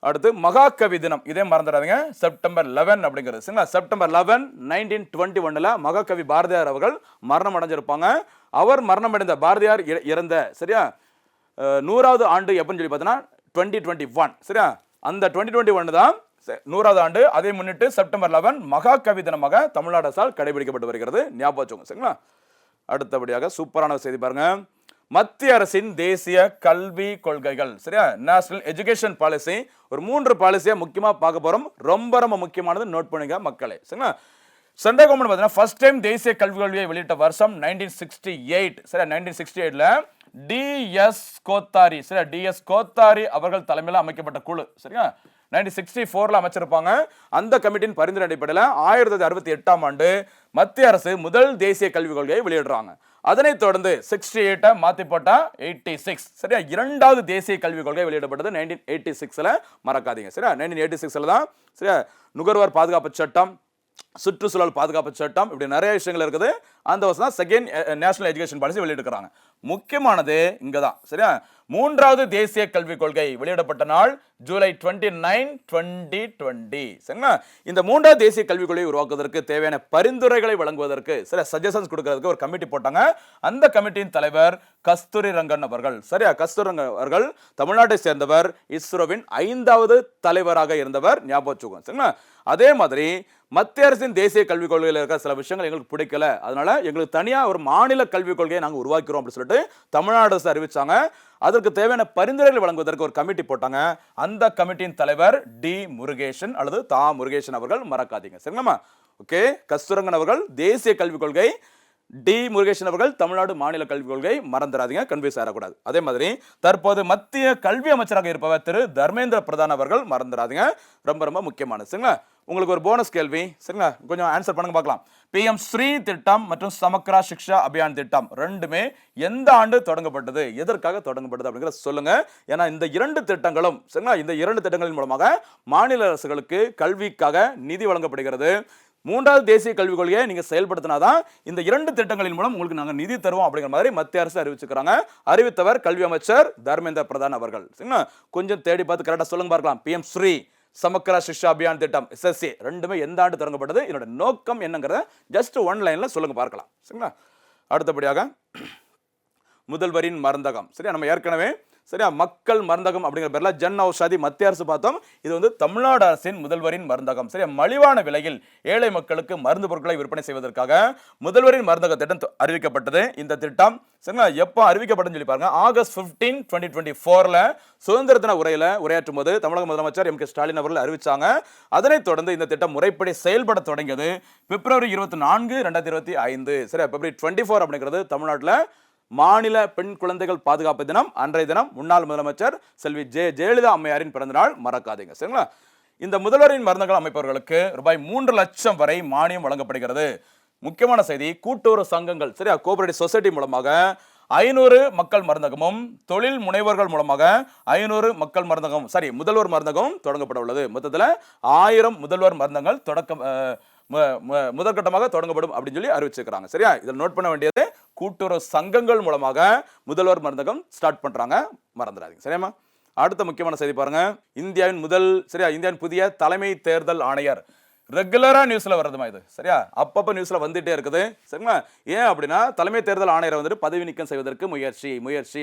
அடுத்து மகாகவி தினம், இதே மறந்துடாதீங்க. செப்டம்பர் 11 அப்படிங்கிறது சரிங்களா? செப்டம்பர் 11, 1921 மகாகவி பாரதியார் அவர்கள் மரணம் அடைஞ்சிருப்பாங்க. அவர் மரணம் அடைந்த பாரதியார் இறந்த சரியா 100வது ஆண்டு எப்பன்னு சொல்லி பார்த்தீங்கன்னா 2021 சரியா? அந்த 2021 தான் 100வது ஆண்டு. அதை முன்னிட்டு செப்டம்பர் 11 மகாகவி தினமாக தமிழ்நாடு அரசால் கடைபிடிக்கப்பட்டு வருகிறது. ஞாபகம் வச்சுக்கோங்க சரிங்களா? அடுத்தபடியாக சூப்பரான செய்தி பாருங்க. மத்திய அரசின் தேசிய கல்வி கொள்கைகள் சரியா? National education policy. ஒரு 3 பாலிசியை முக்கியமா பார்க்க போறோம். ரொம்ப ரொம்ப முக்கியமானது, நோட் பண்ணுங்க மக்களே சரிங்களா? சென்ட்ரல் கவர்மெண்ட் பார்த்தீங்கன்னா ஃபர்ஸ்ட் டைம் தேசிய கல்விக் கொள்கையை வெளியிட்ட வருஷம் 1968 சரியா? 1968ல டிஎஸ் கோத்தாரி சரியா? டிஎஸ் கோத்தாரி அவர்கள் தலைமையில் அமைக்கப்பட்ட குழு சரியா? 1964ல அமைச்சிருப்பாங்க. அந்த கமிட்டியின் பரிந்துரை அடிப்படையில் 1968ஆம் ஆண்டு மத்திய அரசு முதல் தேசிய கல்விக் கொள்கையை வெளியிடுறாங்க. அதனைத் தொடர்ந்து 68 மாத்தி போட்டா 86 சரியா? இரண்டாவது தேசிய கல்விக் கொள்கை வெளியிடப்பட்டது 1986ல. மறக்காதீங்க சரியா? 1986ல தான் சரியா? நுகர்வோர் பாதுகாப்பு சட்டம், சுற்றுச்சூழல் பாதுகாப்பு சட்டம், இப்படி நிறைய விஷயங்கள் இருக்குது. அந்த வருஷம் தான் செகண்ட் நேஷனல் எஜுகேஷன் பாலிசி வெளியிட்டிருக்கிறாங்க. முக்கியமானது இங்கதான் சரியா? 3வது தேசிய கல்விக் கொள்கை வெளியிடப்பட்ட நாள் ஜூலை 29, 2020 சரிங்களா? இந்த 3வது தேசிய கல்விக் கொள்கையை உருவாக்குவதற்கு தேவையான பரிந்துரைகளை வழங்குவதற்கு சரியா சஜஷன்ஸ் கொடுக்கிறதுக்கு ஒரு கமிட்டி போட்டாங்க. அந்த கமிட்டியின் தலைவர் கஸ்தூரி ரங்கன் அவர்கள் சரியா? கஸ்தூரி ரங்கன் அவர்கள் தமிழ்நாட்டை சேர்ந்தவர், இஸ்ரோவின் 5வது தலைவராக இருந்தவர். ஞாபகம் வச்சுக்கோங்க சரிங்களா? அதே மாதிரி மத்திய அரசின் தேசிய கல்விக் கொள்கையில் இருக்கிற சில விஷயங்கள் எங்களுக்கு பிடிக்கல, அதனால எங்களுக்கு தனியா ஒரு மாநில கல்விக் கொள்கையை நாங்கள் உருவாக்கிறோம் அப்படின்னு சொல்லிட்டு தமிழ்நாடு அரசு அறிவிச்சாங்க. அதற்கு தேவையான பரிந்துரைகள் வழங்குவதற்கு ஒரு கமிட்டி போட்டாங்க. அந்த கமிட்டியின் தலைவர் டி முருகேசன் அல்லது தா முருகேசன் அவர்கள். மறக்காதீங்க சரிங்களா? ஓகே, கஸ்தூரங்கன் அவர்கள் தேசிய கல்விக் கொள்கை, டி முருகேசன் அவர்கள் தமிழ்நாடு மாநில கல்விக் கொள்கை. மறந்துடாதீங்க, கன்ஃபியூஸ் ஆகக்கூடாது. அதே மாதிரி தற்போது மத்திய கல்வி அமைச்சராக இருப்பவர் திரு தர்மேந்திர பிரதான் அவர்கள். மறந்துடாதீங்க, ரொம்ப ரொம்ப முக்கியமானது சரிங்களா? உங்களுக்கு ஒரு போனஸ் கேள்வி சரிங்களா? கொஞ்சம் ஆன்சர் பண்ணுங்க பார்க்கலாம். PM ஸ்ரீ திட்டம் மற்றும் சமக்ரா சிக்ஷா அபியான் திட்டம் ரெண்டுமே எந்த ஆண்டு தொடங்கப்பட்டது, எதற்காக தொடங்கப்பட்டது அப்படிங்கிறத சொல்லுங்க. ஏன்னா இந்த 2 திட்டங்களும் சரிங்களா? இந்த 2 திட்டங்களின் மூலமாக மாநில அரசுகளுக்கு கல்விக்காக நிதி வழங்கப்படுகிறது. 3வது தேசிய கல்விக் கொள்கையை நீங்க செயல்படுத்தினாதான் இந்த 2 திட்டங்களின் மூலம் உங்களுக்கு நாங்கள் நிதி தருவோம் அப்படிங்கிற மாதிரி மத்திய அரசு அறிவிச்சுக்கிறாங்க. அறிவித்தவர் கல்வி அமைச்சர் தர்மேந்திர பிரதான் அவர்கள் சரிங்களா? கொஞ்சம் தேடி பார்த்து கரெக்டா சொல்லுங்க பார்க்கலாம். PM ஸ்ரீ, சமக்ரா சிக்ஷா அபியான் திட்டம் SSC ரெண்டுமே எந்த ஆண்டு தொடங்கப்பட்டது, இதோட நோக்கம் என்னங்கிறத ஜஸ்ட் 1 லைன்ல சொல்லுங்க பார்க்கலாம் சரிங்களா? அடுத்தபடியாக முதல்வரின் மருந்தகம் சரியா? நம்ம ஏற்கனவே சரியா மக்கள் மருந்தகம் அப்படிங்கிற பேர்ல ஜன் ஔஷாதி மத்திய அரசு பார்த்தோம். இது வந்து தமிழ்நாடு அரசின் முதல்வரின் மருந்தகம் சரியா? மலிவான விலையில் ஏழை மக்களுக்கு மருந்து பொருட்களை விற்பனை செய்வதற்காக முதல்வரின் மருந்தக திட்டம் அறிவிக்கப்பட்டது. இந்த திட்டம் சரிங்களா எப்போ அறிவிக்கப்பட்டதுன்னு சொல்லி பாருங்க. ஆகஸ்ட் 15, 2024ல சுதந்திர தின உரையாற்றும் போது தமிழக முதலமைச்சர் MK ஸ்டாலின் அவர்கள் அறிவிச்சாங்க. அதனைத் தொடர்ந்து இந்த திட்டம் முறைப்படி செயல்பட தொடங்கியது பிப்ரவரி 24, 2025 சரியா? பிப்ரவரி 24 அப்படிங்கிறது தமிழ்நாட்டில் மாநில பெண் குழந்தைகள் பாதுகாப்பு தினம். அன்றைய தினம் முன்னாள் முதலமைச்சர் செல்வி ஜெயலலிதா அம்மையாரின் பிறந்தநாள். மறக்காதீங்க சரிங்களா? இந்த முதல்வரின் மருந்தகம் அமைப்பவர்களுக்கு ரூபாய் 3 லட்சம் வரை மானியம் வழங்கப்படுகிறது. முக்கியமான செய்தி, கூட்டுறவு சங்கங்கள் சரியா? கோஆபரேட்டிவ் சொசைட்டி மூலமாக 500 மக்கள் மருந்தகமும், தொழில் முனைவர்கள் மூலமாக 500 மக்கள் மருந்தகம் முதல்வர் மருந்தகம் தொடங்கப்பட உள்ளது. மொத்தத்தில் 1000 முதல்வர் மருந்தகங்கள் முதற்கட்டமாக தொடங்கப்படும் அப்படின்னு சொல்லி அறிவிச்சிருக்காங்க சரியா? இதில் நோட் பண்ண வேண்டியது கூட்டுறவு சங்கங்கள் மூலமாக முதல்வர் மருந்தகம் ஸ்டார்ட் பண்றாங்க. மறந்துடாதீங்க சரியாமா? அடுத்த முக்கியமான செய்தி பாருங்க. இந்தியாவின் புதிய தலைமை தேர்தல் ஆணையர் ரெகுலரா நியூஸ்ல வருதுமா இது, சரியா? அப்பப்ப நியூஸ்ல வந்துட்டே இருக்குது, சரிங்களா? ஏன் அப்படின்னா தலைமை தேர்தல் ஆணையரை வந்துட்டு பதவி நீக்கம் செய்வதற்கு முயற்சி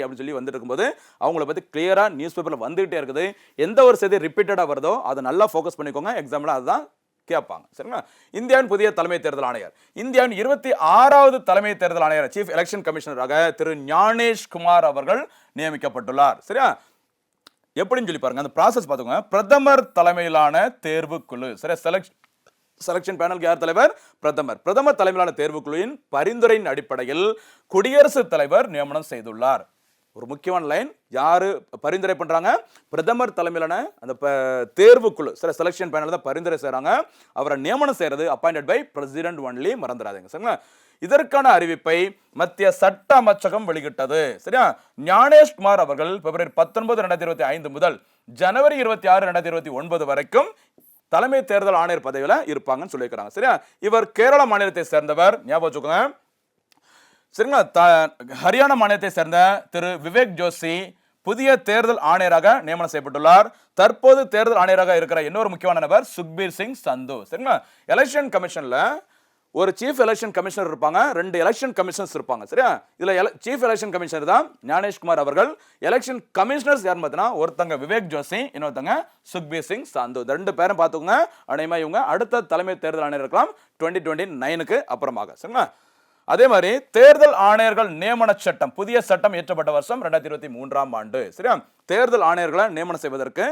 அப்படின்னு சொல்லி வந்துட்டு இருக்கும்போது அவங்கள பத்தி கிளியரா நியூஸ் பேப்பர்ல வந்துட்டே இருக்குது. எந்த ஒரு செய்தி ரிப்பீட்டடா வருதோ அதை நல்லா ஃபோக்கஸ் பண்ணிக்கோங்க, எக்ஸாம்ல அதுதான் கேட்பாங்க, சரிங்களா? இந்தியாவின் புதிய தலைமை தேர்தல் ஆணையர், இந்தியாவின் 26வது தலைமை தேர்தல் ஆணையர் சீஃப் எலெக்ஷன் கமிஷனராக திரு ஞானேஷ்குமார் அவர்கள் நியமிக்கப்பட்டுள்ளார், சரியா? எப்படின்னு சொல்லி பாருங்க, அந்த ப்ராசஸ் பார்த்துக்கோங்க. பிரதமர் தலைமையிலான தேர்வு குழு, சரியா? செலக்ஷன் பேனலுக்கு யார் தலைவர்? பிரதமர் தலைமையிலான தேர்வுக்குழுவின் பரிந்துரையின் அடிப்படையில் குடியரசுத் தலைவர் நியமனம் செய்துள்ளார். ஒரு முக்கியமான லைன், யாரு பரிந்துரை பண்றாங்க? பிரதமர் தலைமையிலான அந்த தேர்வுக்குழு, சரி, செலக்ஷன் பேனல் தான் பரிந்துரை செய்றாங்க. அவரை நியமனம் செய்யறது அப்பாயிண்டட் பை பிரசிடென்ட் ஒன்லி, மறந்துடாதீங்க, சரிங்களா? இதற்கான அறிவிப்பை மத்திய சட்ட அமைச்சகம் வெளியிட்டது, சரியா? ஞானேஷ்குமார் அவர்கள் பிப்ரவரி 19, 2025 முதல் ஜனவரி 26, 2029 வரைக்கும் தலைமை தேர்தல் ஆணையர் பதவியில இருப்பாங்கன்னு சொல்லியிருக்காங்க, சரியா? இவர் கேரள மாநிலத்தை சேர்ந்தவர், ஞாபகம் வச்சுக்கோங்க, சரிங்களா? ஹரியானா மாநிலத்தை சேர்ந்த திரு விவேக் ஜோஷி புதிய தேர்தல் ஆணையராக நியமனம் செய்யப்பட்டுள்ளார். தற்போது தேர்தல் ஆணையராக இருக்கிற இன்னொரு முக்கியமான நபர் சுக்பீர் சிங் சந்து, சரிங்களா? எலெக்ஷன் கமிஷன்ல ஒரு சீஃப் எலெக்ஷன் கமிஷனர் இருப்பாங்க, 2 எலெக்ஷன் கமிஷனர்ஸ் இருப்பாங்க, சரியா? இதுல சீஃப் எலெக்ஷன் கமிஷனர் தான் ஞானேஷ்குமார் அவர்கள். எலெக்ஷன் கமிஷனர்ஸ் யார் பார்த்தீங்கன்னா ஒருத்தங்க விவேக் ஜோஷி, இன்னொருத்தங்க சுக்பீர் சிங் சந்து. 2 பேரும் பார்த்துக்கோங்க. அநேகமா இவங்க அடுத்த தலைமை தேர்தல் ஆணையர் இருக்கலாம் 2029க்கு அப்புறமாக, சரிங்களா? அதே மாதிரி தேர்தல் ஆணையர்கள் நியமன சட்டம், புதிய சட்டம் இயற்றப்பட்ட வருஷம் 2023ஆம் ஆண்டு, சரியா? தேர்தல் ஆணையர்களை நியமனம் செய்வதற்கு,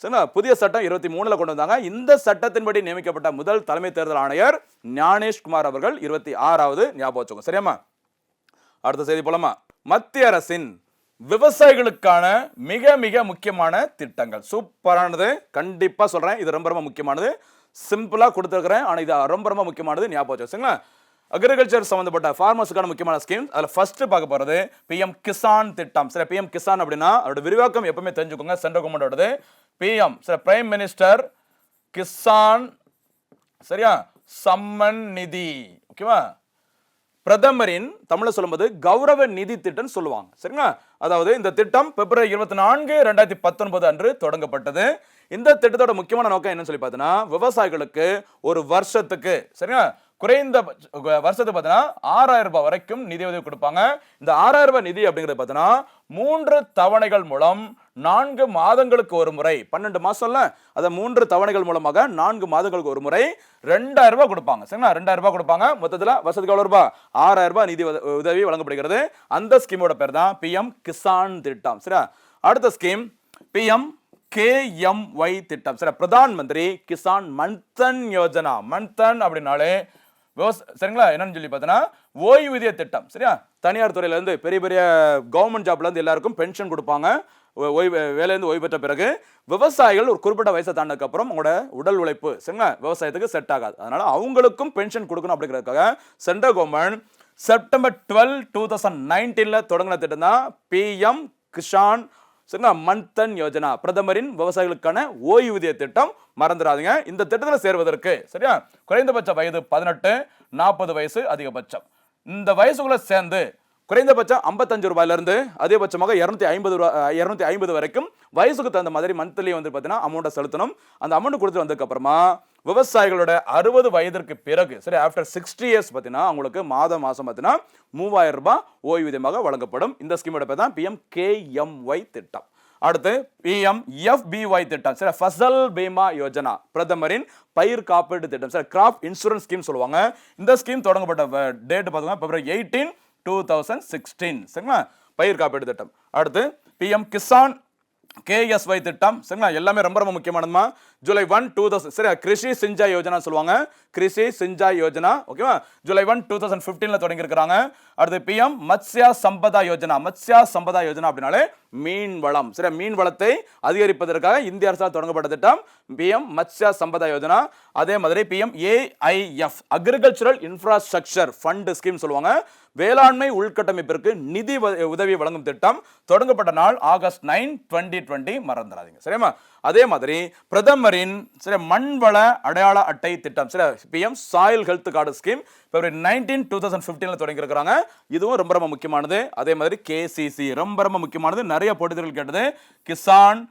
சரிங்களா, புதிய சட்டம் 23ல கொண்டு வந்தாங்க. இந்த சட்டத்தின்படி நியமிக்கப்பட்ட முதல் தலைமை தேர்தல் ஆணையர் ஞானேஷ்குமார் அவர்கள், 26வது, ஞாபகம் வச்சுக்கோங்க, சரியாமா? அடுத்த செய்தி போலாமா? மத்திய அரசின் விவசாயிகளுக்கான மிக மிக முக்கியமான திட்டங்கள், சூப்பரானது, கண்டிப்பா சொல்றேன், இது ரொம்ப ரொம்ப முக்கியமானது. சிம்பிளா கொடுத்துருக்கிறேன், ஆனா இது ரொம்ப ரொம்ப முக்கியமானது, ஞாபகம் வச்சுக்கோங்க, சரிங்களா? அக்ரிகல்ச்சர் சம்பந்தப்பட்ட ஃபார்மர்ஸுக்கான முக்கியமான ஸ்கீம். அதில் ஃபர்ஸ்ட் பார்க்க போறது பிஎம் கிசான் திட்டம், சரி? பிஎம் கிசான் அப்படின்னா அதோட விரிவாக்கம் எப்பவுமே தெரிஞ்சுக்கோங்க, சென்ட்ரல் கவர்மெண்டோடது. பிஎம், சரி, பிரைம் மினிஸ்டர் கிசான், சரியா, சம்மன் நிதி, ஓகேவா? பிரதமரின் தமிழ்ல சொல்லும்போது கௌரவ நிதி திட்டம் சொல்லுவாங்க, சரிங்களா? அதாவது இந்த திட்டம் பிப்ரவரி 24, 2019 அன்று தொடங்கப்பட்டது. இந்த திட்டத்தோட முக்கியமான நோக்கம் என்னன்னு சொல்லி பார்த்தீங்கன்னா விவசாயிகளுக்கு ஒரு வருஷத்துக்கு, சரியா, குறைந்த வருஷத்துக்கு பார்த்தீங்கன்னா 6000 ரூபாய் வரைக்கும் நிதி உதவி கொடுப்பாங்க. இந்த 6000 ரூபாய் நிதி அப்படிங்கிறது பார்த்தீங்கன்னா 3 தவணைகள் மூலம் 4 மாதங்களுக்கு ஒரு முறை, 12 மாசம்ல, அதை 3 தவணைகள் மூலமாக 4 மாதங்களுக்கு ஒரு முறை 2000 ரூபாய் கொடுப்பாங்க, சரிங்களா? 2000 ரூபாய் கொடுப்பாங்க. மொத்தத்தில் வருஷத்துக்கு எவ்வளவு ரூபாய்? 6000 ரூபாய் நிதி உதவி வழங்கப்படுகிறது. அந்த ஸ்கீமோட பேர் தான் பிஎம் கிசான் திட்டம், சரியா? அடுத்த ஸ்கீம் பிஎம் KMY திட்டம், சரி, பிரதான் மந்திரி கிசான் மன்தன் யோஜனா. மன்தன் அப்படின்னாலே சரிங்களா, என்னன்னு சொல்லி பார்த்தீங்கன்னா ஓய்வூதிய திட்டம், சரியா? தனியார் துறையில இருந்து பெரிய பெரிய கவர்மெண்ட் ஜாப்ல இருந்து எல்லாருக்கும் பென்ஷன் கொடுப்பாங்க. வேலையிலிருந்து ஓய்வு பெற்ற பிறகு விவசாயிகள் ஒரு குறிப்பிட்ட வயசை தாண்டதுக்கு அப்புறம் உங்களோட உடல் உழைப்பு, சரிங்களா, விவசாயத்துக்கு செட் ஆகாது. அதனால அவங்களுக்கும் பென்ஷன் கொடுக்கணும் அப்படிங்கிறதுக்காக சென்ட்ரல் கவர்மெண்ட் செப்டம்பர் 12, 2019ல தொடங்கின திட்டம் தான் பிஎம் கிசான், சரிங்களா, மன்தன் யோஜனா, பிரதமரின் விவசாயிகளுக்கான ஓய்வூதிய திட்டம். மறந்துடாதீங்க, இந்த திட்டத்தில் சேர்வதற்கு, சரியா, குறைந்தபட்ச வயது 18, 40 வயசு அதிகபட்சம். இந்த வயசுக்குள்ள சேர்ந்து குறைந்தபட்சம் 55 ரூபாயில இருந்து அதிகபட்சமாக 250 வரைக்கும் வயசுக்கு தகுந்த மாதிரி மந்த்லி வந்து பார்த்தீங்கன்னா அமௌண்ட்டை செலுத்தணும். அந்த அமௌண்ட் கொடுத்து வந்ததுக்கு அப்புறமா விவசாயிகளோட 60 வயதிற்கு பிறகு, சரி, ஆஃப்டர் 60 இயர்ஸ் பார்த்தீங்கன்னா உங்களுக்கு மாசம் பார்த்தீங்கன்னா 3000 ரூபாய் ஓய்வூதியமாக வழங்கப்படும். இந்த ஸ்கீமோட பேர் தான் பிஎம் KMY திட்டம். அடுத்து PMFBY திட்டம், சரி, ஃபசல் பீமா யோஜனா, பிரதமரின் பயிர் காப்பீடு திட்டம், சரி, கிராப் இன்சூரன்ஸ் ஸ்கீம் சொல்லுவாங்க. இந்த ஸ்கீம் தொடங்கப்பட்ட டேட் பார்த்தீங்கன்னா பிப்ரவரி 18, 2016, சரிங்களா, பயிர் காப்பீடு திட்டம். அடுத்து பிஎம் கிசான் KSY திட்டம், சரிங்களா, எல்லாமே ரொம்ப ரொம்ப முக்கியமானதுமா. ஜூலை 1, 2000, சரி, கிருஷி சிஞ்சாய் யோஜனா சொல்லுவாங்க, கிருஷி சிஞ்சாய் யோஜனா, ஓகேவா? ஜூலை 1, 2015ல தொடங்கி இருக்கிறாங்க. அடுத்து பிஎம் மத்ஸ்யா சம்பதா யோஜனா. மத்ஸ்யா சம்பதா யோஜனா அப்படின்னாலே மீன் வளம், சரி, மீன் வளத்தை அதிகரிப்பதற்காக இந்திய அரசால் தொடங்கப்பட்ட திட்டம் பிஎம் மத்ஸ்யா சம்பதா யோஜனா. அதே மாதிரி PM AIF agricultural infrastructure fund scheme சொல்லுவாங்க, வேளாண்மை உள்கட்டமைப்பிற்கு நிதி உதவி வழங்கும் திட்டம். தொடங்கப்பட்ட நாள் ஆகஸ்ட் 9, 2020, மறந்துடாதீங்க, சரியா? அதே மாதிரி பிரதமரின், சரி, மண்வள அடையாள அட்டை திட்டம், சரி, PM soil health card scheme February 19, 2015ல தொடங்கி இருக்கிறாங்க. இதுவும் ரொம்ப ரொம்ப முக்கியமானது. அதே மாதிரி KCC ரொம்ப ரொம்ப முக்கியமானது, நிறைய போட்டிகள் கேட்டது. கிசான்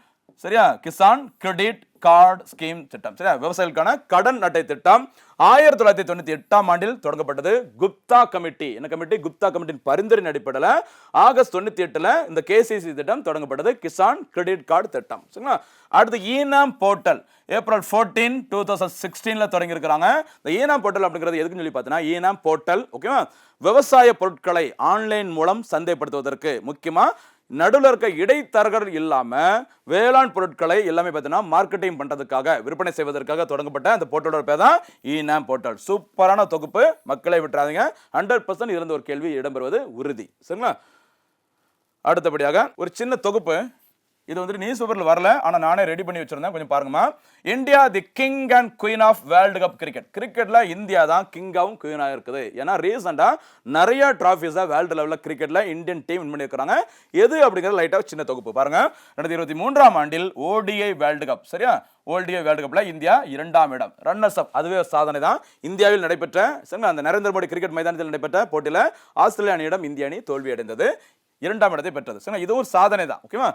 சரியா, கிசான் கிரெடிட் கார்டு ஸ்கீம் திட்டம், சரியா, விவசாயிகளுக்கான கடன் அட்டை திட்டம் 1998ஆம் ஆண்டில் தொடங்கப்பட்டது. குப்தா கமிட்டி, என்ன கமிட்டி? குப்தா கமிட்டியின் பரிந்துரையின் அடிப்படையில் ஆகஸ்ட் 98ல இந்த கேசிசி திட்டம் தொடங்கப்பட்டது, கிசான் கிரெடிட் கார்டு திட்டம், சரிங்களா. அடுத்து ஈனாம் போர்ட்டல் ஏப்ரல் 14, 2016ல தொடங்கி இருக்கிறாங்க. இந்த ஈனாம் போர்ட்டல் அப்படிங்கிறது எதுக்குன்னு சொல்லி பார்த்தீங்கன்னா, ஈனாம் போர்ட்டல் ஓகேவா, விவசாய பொருட்களை ஆன்லைன் மூலம் சந்தைப்படுத்துவதற்கு, முக்கியமா நடுவில் இருக்க இடைத்தரகர்கள் இல்லாம வேளாண் பொருட்களை எல்லாமே பார்த்தீங்கன்னா மார்க்கெட்டிங் பண்றதுக்காக, விற்பனை செய்வதற்காக தொடங்கப்பட்ட அந்த போர்ட்டலோட பேர் தான் ஈனாம் போர்ட்டல். சூப்பரான தொகுப்பு, மக்களை விட்டுறாதீங்க. 100% இருந்து ஒரு கேள்வி இடம்பெறுவது உறுதி, சரிங்களா. அடுத்தபடியாக ஒரு சின்ன தொகுப்பு, இது வந்து நியூஸ் பேப்பர்ல வரல, ஆனா நானே ரெடி பண்ணி வச்சிருந்தேன், கொஞ்சம் பாருங்கம்மா. India the king and queen of world cup cricket. கிரிக்கெட்ல இந்தியா தான் கிங்காவும் குயினாக இருக்குது. ஏன்னா ரீசெண்டா நிறைய டிராஃபிஸா வேர்ல்டு லெவலில் கிரிக்கெட்ல இந்தியன் டீம் வின் பண்ணியிருக்காங்க. எது அப்படிங்கிறது லைட்டா சின்ன தொகுப்பு பாருங்க. 2023ஆம் ஆண்டில் ஓடிஐ வேர்ல்டு கப், சரியா, ஓடிஐ வேர்ல்டு கப்ல இந்தியா 2ஆம் இடம், ரன்னர்ஸ் அப், அதுவே ஒரு சாதனை தான். இந்தியாவில் நடைபெற்ற அந்த நரேந்திர மோடி கிரிக்கெட் மைதானத்தில் நடைபெற்ற போட்டியில் ஆஸ்திரேலியா அணியிடம் இந்திய அணி தோல்வி அடைந்தது, 2ஆம் இடத்தை பெற்றது. சரி, இது ஒரு சாதனை தான் ஓகேவா.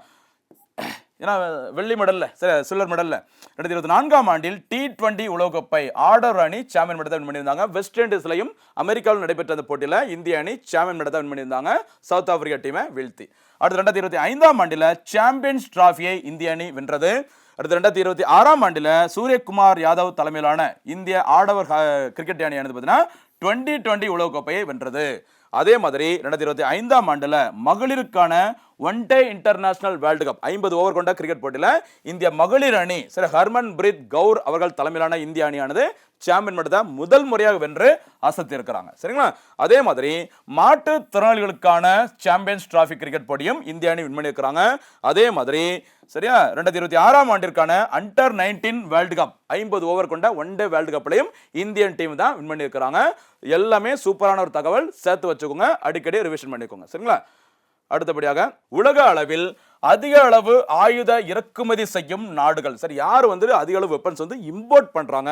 ஏன்னா வெள்ளி மெடல்ல, சரி, சில்வர் மெடல்ல 2024ஆம் ஆண்டில் T20 உலகக்கோப்பை ஆடவர் அணி சாம்பியன் பட்டத்தை வின் பண்ணியிருந்தாங்க. வெஸ்ட் இண்டீஸ்லையும் அமெரிக்காவில் நடைபெற்ற அந்த போட்டியில் இந்திய அணி சாம்பியன் பட்டத்தை வின் பண்ணியிருந்தாங்க, சவுத் ஆப்பிரிக்கா டீமை வீழ்த்தி. அடுத்து 2025ஆம் ஆண்டில் சாம்பியன்ஸ் டிராஃபியை இந்திய அணி வென்றது. அடுத்து 2026ஆம் ஆண்டில் சூரியகுமார் யாதவ் தலைமையிலான இந்திய ஆடவர் கிரிக்கெட் அணியானது பார்த்தீங்கன்னா 2020 உலகக்கோப்பையை வென்றது. அதே மாதிரி 2025ஆம் ஆண்டுல மகளிருக்கான one day international world cup 50 over கொண்ட கிரிக்கெட் போட்டியில இந்திய மகளிர் அணி, சரி, ஹர்மன் பிரீத் கவுர் அவர்கள் தலைமையிலான இந்திய அணியானது சாம்பியன் பட்டத்தை முதல் முறையாக வென்று அசத்தி இருக்கிறாங்க, சரிங்களா. அதே மாதிரி மாற்றுத்திறனாளிகளுக்கான சாம்பியன்ஸ் டிராஃபி கிரிக்கெட் போட்டியும் இந்திய அணி வின் பண்ணியிருக்கிறாங்க. அதே மாதிரி சரியா 2026ஆம் ஆண்டிற்கான அண்டர் 19 வேர்ல்டு கப் 50 ஓவர் கொண்ட ஒன் டே வேர்ல்டு கப்லையும் இந்தியன் டீம் தான் வின் பண்ணியிருக்கிறாங்க. எல்லாமே சூப்பரான ஒரு தகவல், சேர்த்து வச்சுக்கோங்க, அடிக்கடி ரிவிஷன் பண்ணிக்கோங்க, சரிங்களா. அடுத்தபடியாக உலக அளவில் அதிக அளவு ஆயுத இறக்குமதி செய்யும் நாடுகள், சரி, யார் வந்து அதிக அளவு வெப்பன்ஸ் வந்து இம்போர்ட் பண்றாங்க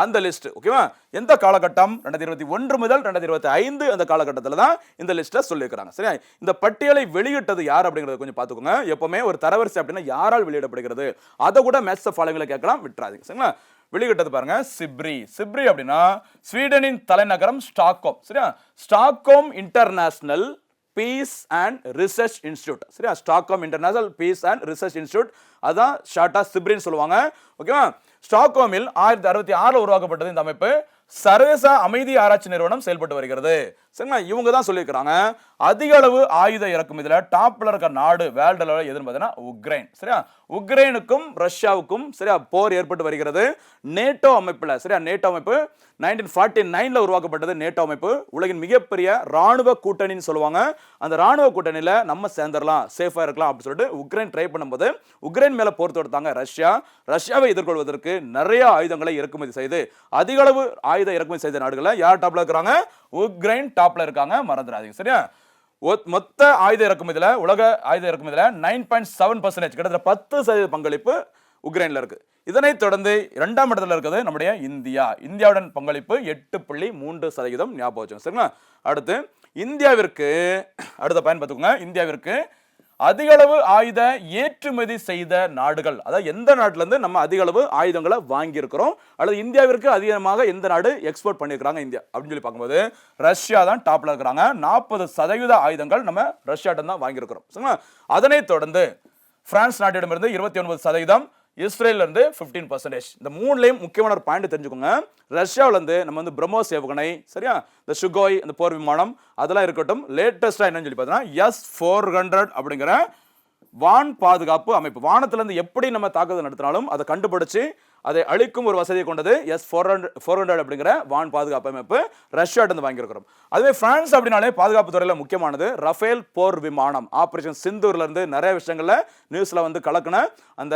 அந்த லிஸ்ட் ஓகேவா. எந்த காலகட்டம்? 2021 முதல் 2025 அந்த காலகட்டத்தில் தான் இந்த லிஸ்ட்டை சொல்லியிருக்கிறாங்க, சரியா. இந்த பட்டியலை வெளியிட்டது யார் அப்படிங்கிறத கொஞ்சம் பார்த்துக்கோங்க. எப்பவுமே ஒரு தரவரிசை அப்படின்னா யாரால் வெளியிடப்படுகிறது, அதை கூட மேட்ச் ஃபாலோவிங்ல கேட்கலாம், விட்டுறாதீங்க, சரிங்களா. வெளியிட்டது பாருங்க, சிப்ரி. சிப்ரி அப்படின்னா ஸ்வீடனின் தலைநகரம் ஸ்டாக்ஹோம், சரியா. Stockholm International Peace and Research Institute, சரியா, Stockholm International Peace and Research Institute, அதான் ஷார்ட்டா சிப்ரின்னு சொல்லுவாங்க ஓகேவா. ஸ்டாக்ஹோமில் 1966 உருவாக்கப்பட்டது இந்த அமைப்பு. சர்வதேச அமைதி ஆராய்ச்சி நிறுவனம் செயல்பட்டு வருகிறது, சரிங்களா. இவங்க தான் சொல்லியிருக்கிறாங்க அதிக அளவு ஆயுத இறக்குமதியில டாப்ல இருக்க நாடு வேர்ல்டு லெவலில் எதுன்னு பார்த்தீங்கன்னா உக்ரைன், சரியா. உக்ரைனுக்கும் ரஷ்யாவுக்கும் சரியா போர் ஏற்பட்டு வருகிறது. நேட்டோ அமைப்புல, சரியா, நேட்டோ அமைப்பு 1949ல உருவாக்கப்பட்டது. நேட்டோ அமைப்பு உலகின் மிகப்பெரிய ராணுவ கூட்டணின்னு சொல்லுவாங்க. அந்த ராணுவ கூட்டணியில நம்ம சேர்ந்துடலாம், சேஃபா இருக்கலாம் அப்படின்னு சொல்லிட்டு உக்ரைன் ட்ரை பண்ணும்போது உக்ரைன் மேல போர் தொடுத்தாங்க ரஷ்யா. ரஷ்யாவை எதிர்கொள்வதற்கு நிறைய ஆயுதங்களை இறக்குமதி செய்து அதிக அளவு ஆயுத இறக்குமதி செய்த நாடுகளை யார் டாப்ல இருக்கிறாங்க? உக்ரைன் டாப்ல இருக்காங்க, மறந்துடாதீங்க, சரியா. மொத்த ஆயுத இறக்குமதியில, உலக ஆயுத இறக்குமதியில 9.7%, கிட்டத்தட்ட 10% பங்களிப்பு உக்ரைன்ல இருக்கு. இதனைத் தொடர்ந்து 2ஆம் இடத்துல இருக்கிறது நம்முடைய இந்தியா. இந்தியாவுடன் பங்களிப்பு 8.3%, ஞாபகம் வச்சுக்கோங்க, சரிங்களா. அடுத்து இந்தியாவிற்கு அடுத்த பயன் பார்த்துக்கோங்க. இந்தியாவிற்கு அதிக அளவு ஆயுத ஏற்றுமதி செய்த நாடுகள், அதாவது எந்த நாட்டில இருந்து நம்ம அதிக அளவு ஆயுதங்களை வாங்கி இருக்கிறோம், அல்லது இந்தியாவிற்கு அதிகமாக எந்த நாடு எக்ஸ்போர்ட் பண்ணியிருக்காங்க இந்தியா அப்படின்னு சொல்லி பார்க்கும்போது ரஷ்யா தான் டாப்ல இருக்கிறாங்க. 40% ஆயுதங்கள் நம்ம ரஷ்யாட்ட தான் வாங்கியிருக்கிறோம், சரிங்களா. அதனைத் தொடர்ந்து பிரான்ஸ் நாட்டிடமிருந்து 29%, இஸ்ரேல்ல இருந்து 15%. இந்த மூணுலையும் முக்கியமான ஒரு பாயிண்ட் தெரிஞ்சுக்கோங்க. ரஷ்யாவில இருந்து நம்ம வந்து பிரம்மோஸ் ஏவுகணை, சரியா, இந்த சுகோய், இந்த போர் விமானம் அதெல்லாம் இருக்கட்டும். லேட்டஸ்டா என்னன்னு சொல்லி பார்த்தீங்கன்னா S-400 அப்படிங்கிற வான் பாதுகாப்பு அமைப்பு. வானத்துல இருந்து எப்படி நம்ம தாக்குதல் நடத்தினாலும் அதை கண்டுபிடிச்சு அதை அழிக்கும் ஒரு வசதியை கொண்டது S-400 அப்படிங்கிற வான் பாதுகாப்பு அமைப்பு ரஷ்யாட்ட இருந்து வாங்கியிருக்கிறோம். அதுவே பிரான்ஸ் அப்படின்னாலே பாதுகாப்பு துறையில முக்கியமானது ரஃபேல் போர் விமானம். ஆபரேஷன் சிந்தூர்ல இருந்து நிறைய விஷயங்கள்ல நியூஸ்ல வந்து கலக்குன அந்த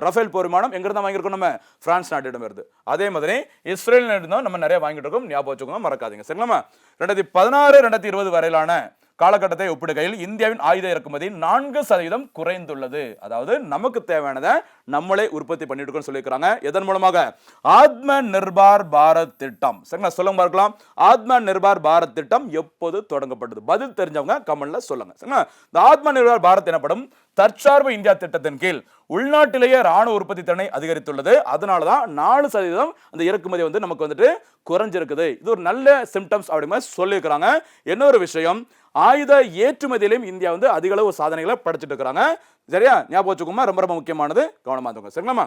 ரஃபேல் போர் விமானம் எங்க இருந்தா வாங்கியிருக்கோம்? நம்ம பிரான்ஸ் நாட்டிடம் இருந்து. அதே மாதிரி இஸ்ரேல் இருந்தும் நம்ம நிறைய வாங்கிட்டு இருக்கோம், ஞாபகம் வச்சுக்கோங்க, மறக்காதீங்க, சரிங்களா. 2016-2020 வரையிலான காலகட்டத்தை ஒப்பிடுகையில் இந்தியாவின் ஆயுத இறக்குமதி 4% குறைந்துள்ளது. அதாவது நமக்கு தேவையானதை நம்மளே உற்பத்தி பண்ணிட்டு இருக்கோம்னு சொல்லியிருக்காங்க. எதன் மூலமாக? ஆத்ம நிர்பார் பாரத் திட்டம். சரிங்களா, சொல்லுங்க பார்க்கலாம். ஆத்ம நிர்பார் பாரத் திட்டம் எப்போது தொடங்கப்பட்டது? பதில் தெரிஞ்சவங்க கமெண்ட்ல சொல்லுங்க. சரிங்களா, இந்த ஆத்ம நிர்பார் பாரத் எனப்படும் தற்சார்பு இந்தியா திட்டத்தின் கீழ் உள்நாட்டிலேயே ராணுவ உற்பத்தி திறனை அதிகரித்துள்ளது. அதனாலதான் 4% அந்த இறக்குமதி வந்து நமக்கு வந்துட்டு குறைஞ்சிருக்குது. இது ஒரு நல்ல சிம்டம்ஸ் அப்படின்னு சொல்லியிருக்கிறாங்க. இன்னொரு விஷயம், ஆயுத ஏற்றுமதியிலும் இந்தியா வந்து அதிக அளவு சாதனைகளை படைச்சிட்டு இருக்கிறாங்க. சரியா, ஞாபகம் வச்சுக்கோமா, ரொம்ப ரொம்ப முக்கியமானது, கவனமா இருந்துங்க. சரிங்களா,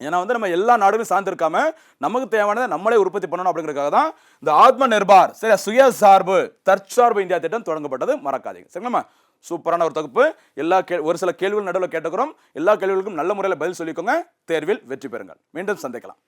ஏன்னா வந்து நம்ம எல்லா நாடுகளும் சார்ந்திருக்காம நமக்கு தேவையானதை நம்மளே உற்பத்தி பண்ணணும் அப்படிங்கிறதுக்காக தான் இந்த ஆத்ம நிர்பார் சரியா சுயசார்பு தற்சார்பு இந்தியா திட்டம் தொடங்கப்பட்டது. மறக்காதீங்க. சரிங்களா, சூப்பரான ஒரு தொகுப்பு. ஒரு சில கேள்விகள் நடுவில் கேட்டுக்கிறோம். எல்லா கேள்விகளுக்கும் நல்ல முறையில் பதில் சொல்லிக்கோங்க. தேர்வில் வெற்றி பெறுங்கள். மீண்டும் சந்திக்கலாம்.